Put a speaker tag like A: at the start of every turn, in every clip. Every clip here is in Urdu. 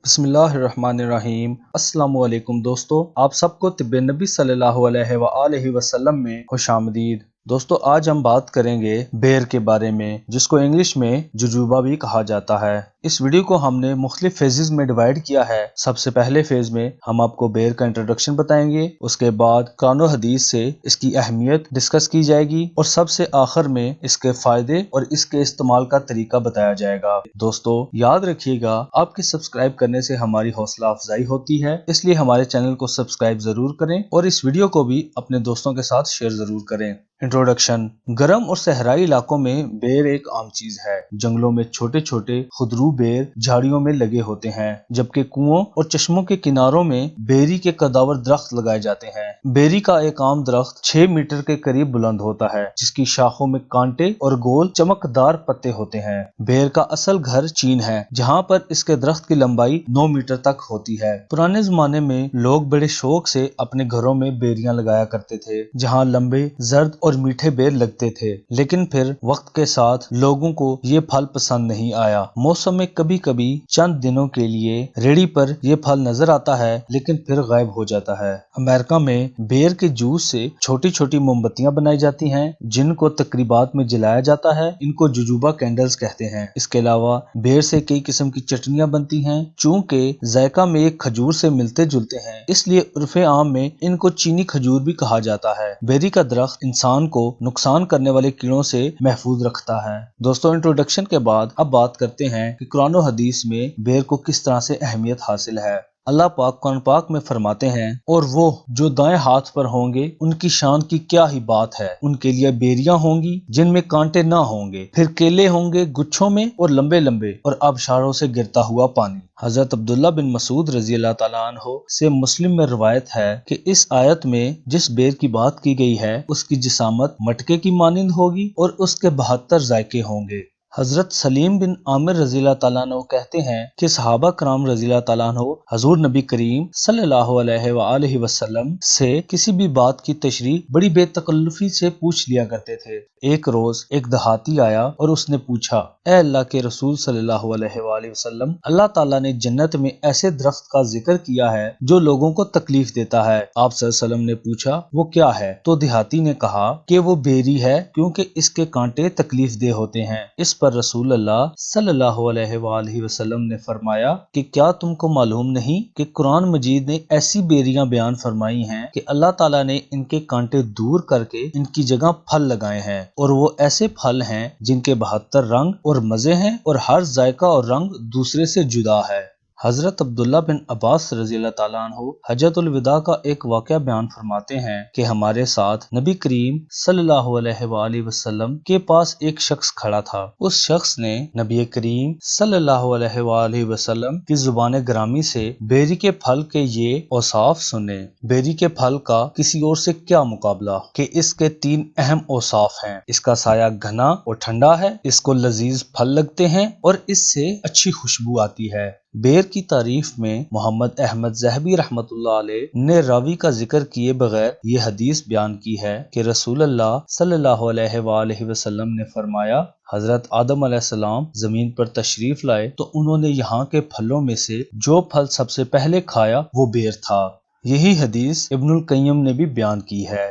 A: بسم اللہ الرحمن الرحیم۔ السلام علیکم دوستو، آپ سب کو طب نبی صلی اللہ علیہ وآلہ وسلم میں خوش آمدید۔ دوستو، آج ہم بات کریں گے بیر کے بارے میں، جس کو انگلش میں ججوبا بھی کہا جاتا ہے۔ اس ویڈیو کو ہم نے مختلف فیزز میں ڈیوائیڈ کیا ہے۔ سب سے پہلے فیز میں ہم آپ کو بیر کا انٹروڈکشن بتائیں گے، اس کے بعد قرآن و حدیث سے اس کی اہمیت ڈسکس کی جائے گی، اور سب سے آخر میں اس کے فائدے اور اس کے استعمال کا طریقہ بتایا جائے گا۔ دوستو یاد رکھیے گا، آپ کے سبسکرائب کرنے سے ہماری حوصلہ افزائی ہوتی ہے، اس لیے ہمارے چینل کو سبسکرائب ضرور کریں اور اس ویڈیو کو بھی اپنے دوستوں کے ساتھ شیئر ضرور کریں۔ انٹروڈکشن۔ گرم اور صحرائی علاقوں میں بیر ایک عام چیز ہے۔ جنگلوں میں چھوٹے چھوٹے خودرو بیر جھاڑیوں میں لگے ہوتے ہیں، جبکہ کنووں اور چشموں کے کناروں میں بیری کے قداور درخت لگائے جاتے ہیں۔ بیری کا ایک عام درخت 6 میٹر کے قریب بلند ہوتا ہے، جس کی شاخوں میں کانٹے اور گول چمکدار پتے ہوتے ہیں۔ بیر کا اصل گھر چین ہے، جہاں پر اس کے درخت کی لمبائی 9 میٹر تک ہوتی ہے۔ پرانے زمانے میں لوگ بڑے شوق سے اپنے گھروں میں بیریاں لگایا کرتے تھے، جہاں لمبے، زرد اور میٹھے بیر لگتے تھے۔ لیکن پھر وقت کے ساتھ لوگوں کو یہ پھل پسند نہیں آیا۔ موسم میں کبھی کبھی چند دنوں کے لیے ریڑھی پر یہ پھل نظر آتا ہے، لیکن پھر غائب ہو جاتا ہے۔ امریکہ میں بیر کے جوس سے چھوٹی چھوٹی موم بتیاں بنائی جاتی ہیں، جن کو تقریبات میں جلایا جاتا ہے۔ ان کو ججوبا کینڈلز کہتے ہیں۔ اس کے علاوہ بیر سے کئی قسم کی چٹنیاں بنتی ہیں۔ چونکہ ذائقہ میں ایک کھجور سے ملتے جلتے ہیں، اس لیے عرف عام میں ان کو چینی کھجور بھی کہا جاتا ہے۔ بیری کا درخت انسان کو نقصان کرنے والے کیڑوں سے محفوظ رکھتا ہے۔ دوستو انٹروڈکشن کے بعد اب بات کرتے ہیں کہ قرآن و حدیث میں بیر کو کس طرح سے اہمیت حاصل ہے۔ اللہ پاک قرآن پاک میں فرماتے ہیں، اور وہ جو دائیں ہاتھ پر ہوں گے ان کی شان کی کیا ہی بات ہے، ان کے لیے بیریاں ہوں گی جن میں کانٹے نہ ہوں گے، پھر کیلے ہوں گے گچھوں میں اور لمبے لمبے، اور آبشاروں سے گرتا ہوا پانی۔ حضرت عبداللہ بن مسعود رضی اللہ تعالیٰ عنہ سے مسلم میں روایت ہے کہ اس آیت میں جس بیر کی بات کی گئی ہے، اس کی جسامت مٹکے کی مانند ہوگی اور اس کے 72 ذائقے ہوں گے۔ حضرت سلیم بن عامر رضی اللہ تعالیٰ عنہ کہتے ہیں کہ صحابہ کرام رضی اللہ تعالیٰ عنہ حضور نبی کریم صلی اللہ علیہ وآلہ وسلم سے کسی بھی بات کی تشریح بڑی بے تکلفی سے پوچھ لیا کرتے تھے۔ ایک روز ایک دیہاتی آیا اور اس نے پوچھا، اے اللہ کے رسول صلی اللہ علیہ وآلہ وسلم، اللہ تعالیٰ نے جنت میں ایسے درخت کا ذکر کیا ہے جو لوگوں کو تکلیف دیتا ہے۔ آپ صلی اللہ علیہ وسلم نے پوچھا، وہ کیا ہے؟ تو دیہاتی نے کہا کہ وہ بیری ہے، کیونکہ اس کے کانٹے تکلیف دہ ہوتے ہیں۔ اس پر رسول اللہ صلی اللہ علیہ وآلہ وسلم نے فرمایا کہ کیا تم کو معلوم نہیں کہ قرآن مجید نے ایسی بیریاں بیان فرمائی ہیں کہ اللہ تعالیٰ نے ان کے کانٹے دور کر کے ان کی جگہ پھل لگائے ہیں، اور وہ ایسے پھل ہیں جن کے 72 رنگ اور مزے ہیں، اور ہر ذائقہ اور رنگ دوسرے سے جدا ہے۔ حضرت عبداللہ بن عباس رضی اللہ تعالیٰ عنہ حجۃ الوداع کا ایک واقعہ بیان فرماتے ہیں کہ ہمارے ساتھ نبی کریم صلی اللہ علیہ وآلہ وسلم کے پاس ایک شخص کھڑا تھا۔ اس شخص نے نبی کریم صلی اللہ علیہ وآلہ وسلم کی زبان گرامی سے بیری کے پھل کے یہ اوصاف سنے۔ بیری کے پھل کا کسی اور سے کیا مقابلہ کہ اس کے 3 اہم اوصاف ہیں۔ اس کا سایہ گھنا اور ٹھنڈا ہے، اس کو لذیذ پھل لگتے ہیں، اور اس سے اچھی خوشبو آتی ہے۔ بیر کی تعریف میں محمد احمد ذہبی رحمۃ اللہ علیہ نے راوی کا ذکر کیے بغیر یہ حدیث بیان کی ہے کہ رسول اللہ صلی اللہ علیہ وآلہ وسلم نے فرمایا، حضرت آدم علیہ السلام زمین پر تشریف لائے تو انہوں نے یہاں کے پھلوں میں سے جو پھل سب سے پہلے کھایا وہ بیر تھا۔ یہی حدیث ابن القیم نے بھی بیان کی ہے۔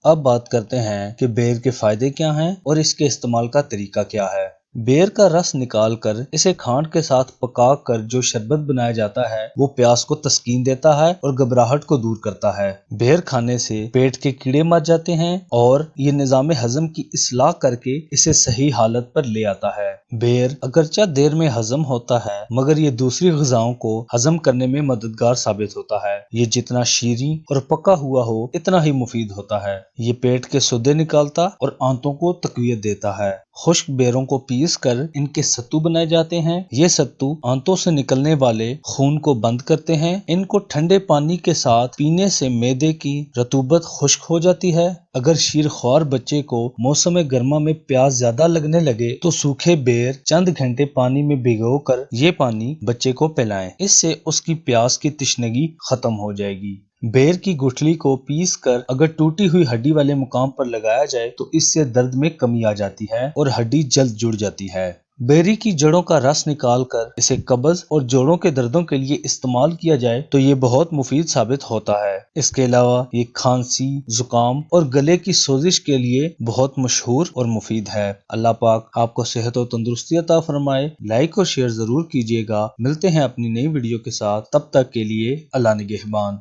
A: اب بات کرتے ہیں کہ بیر کے فائدے کیا ہیں اور اس کے استعمال کا طریقہ کیا ہے۔ بیر کا رس نکال کر اسے کھانڈ کے ساتھ پکا کر جو شربت بنایا جاتا ہے وہ پیاس کو تسکین دیتا ہے اور گھبراہٹ کو دور کرتا ہے۔ بیر کھانے سے پیٹ کے کیڑے مر جاتے ہیں اور یہ نظام ہضم کی اصلاح کر کے اسے صحیح حالت پر لے آتا ہے۔ بیر اگرچہ دیر میں ہضم ہوتا ہے، مگر یہ دوسری غذاؤں کو ہضم کرنے میں مددگار ثابت ہوتا ہے۔ یہ جتنا شیریں اور پکا ہوا ہو اتنا ہی مفید ہوتا ہے۔ یہ پیٹ کے سودے نکالتا اور آنتوں کو تقویت دیتا ہے۔ خشک بیروں کو پیس کر ان کے ستو بنائے جاتے ہیں۔ یہ ستو آنتوں سے نکلنے والے خون کو بند کرتے ہیں۔ ان کو ٹھنڈے پانی کے ساتھ پینے سے معدے کی رطوبت خشک ہو جاتی ہے۔ اگر شیر خوار بچے کو موسم گرما میں پیاس زیادہ لگنے لگے تو سوکھے بیر چند گھنٹے پانی میں بھگو کر یہ پانی بچے کو پلائیں، اس سے اس کی پیاس کی تشنگی ختم ہو جائے گی۔ بیر کی گٹھلی کو پیس کر اگر ٹوٹی ہوئی ہڈی والے مقام پر لگایا جائے تو اس سے درد میں کمی آ جاتی ہے اور ہڈی جلد جڑ جاتی ہے۔ بیری کی جڑوں کا رس نکال کر اسے قبض اور جوڑوں کے دردوں کے لیے استعمال کیا جائے تو یہ بہت مفید ثابت ہوتا ہے۔ اس کے علاوہ یہ کھانسی، زکام اور گلے کی سوزش کے لیے بہت مشہور اور مفید ہے۔ اللہ پاک آپ کو صحت و تندرستی عطا فرمائے۔ لائک اور شیئر ضرور کیجیے گا۔ ملتے ہیں اپنی نئی ویڈیو کے ساتھ، تب تک کے لیے اللہ نگہبان۔